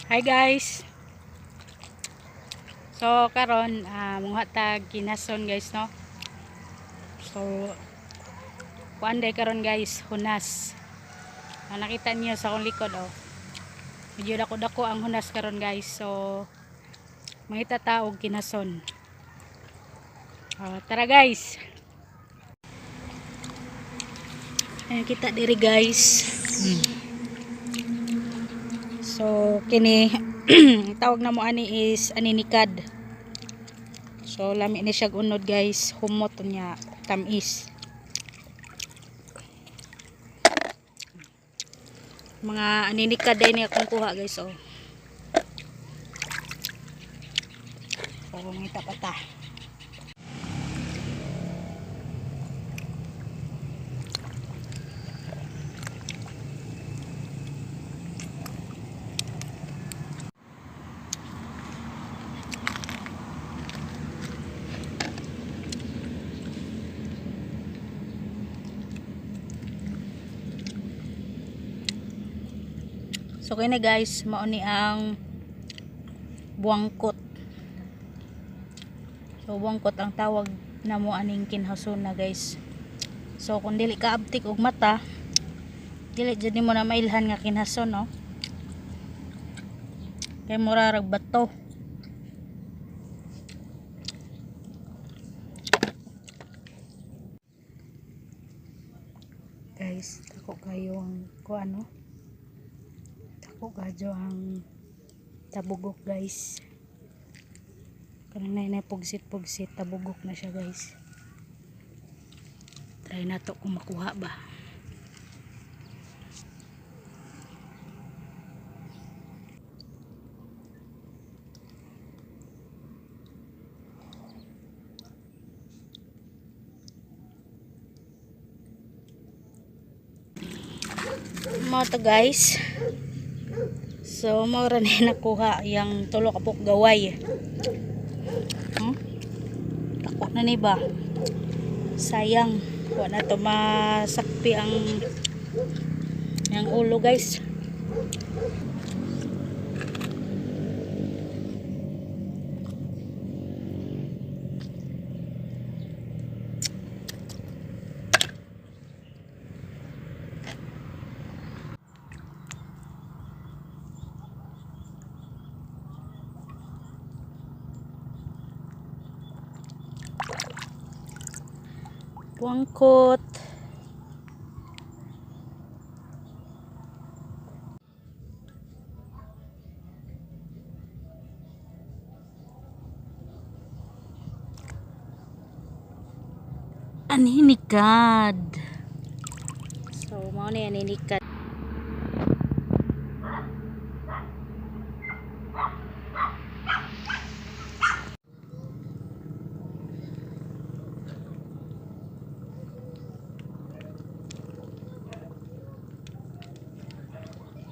Hi guys. So karon mga tag kinason guys no. So kuan day karon guys, hunas. Nakita niyo sa akong likod oh. Medyo dako-dako ang hunas karon guys. So mangita ta og kinason. Tara guys. Ayan kita diri guys. So kini tawag na mo ani is aninikad. So lami ni siya unod guys, humot niya tamis. Mga aninikad day ni akong kuha guys oh. So ngita pa ta. So kini guys, mao ni ang buwangkot. So buwangkot ang tawag na mo aning kinhason na guys. So kung dili ka abtik og mata, dili jud nimo na mailhan nga kinhason no. Kay mura rag bato. Guys, tako kayo ang kuano. Tako gadyo ang tabugok guys. Kanang na pugsit-pugsit, tabugok na siya guys. Try na to kung makuha ba. Mo to guys. So mo ra ni nakuha yang tulo ka pok gaway. Tako na ni ba? Sayang, wala na to masakpi ang ulo guys. Buangkot. Aninikad. So mao ni aninikad.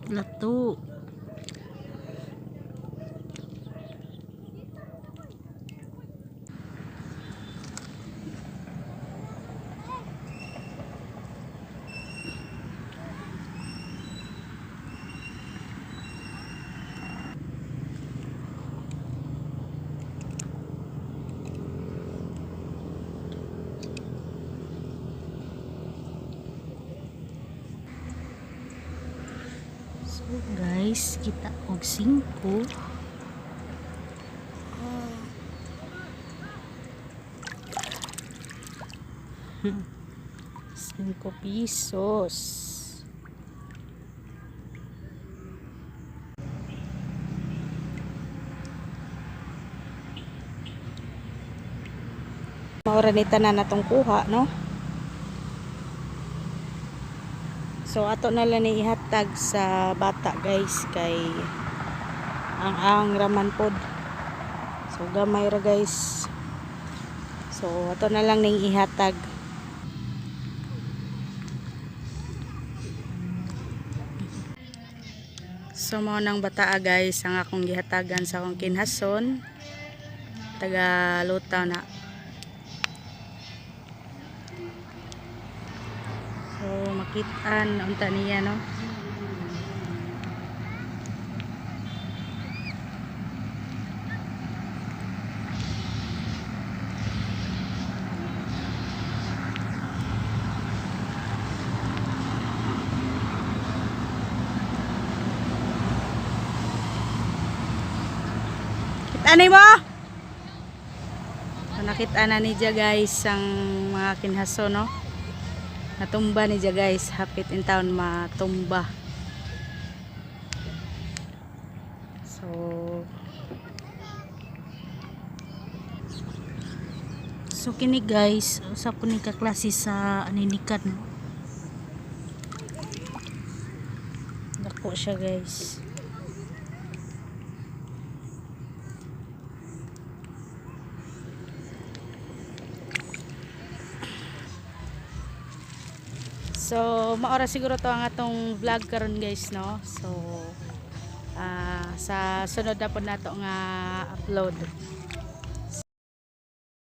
Lato. So guys, kita og 5. 5 pesos. Maura ni tanan natong kuha no. So ato na lang ni ihatag sa bata guys kay ang raman pod. So gamay ra guys. So ato na lang ning ihatag. So mao nang bataa guys ang akong gihatagan sa akong kinhason. Taga Lutaw na. So makitaan unta niya no. Tanay mo? So, nakita na ni Dia guys ang mga kinhaso, no? Natumba ni Dia guys. Hapit in town matumba. So kini guys, usa po ni kaklase sa aninikan, no? Dako siya guys. So maora siguro to ang atong vlog karon guys, no? So sa sunod na po nato nga upload.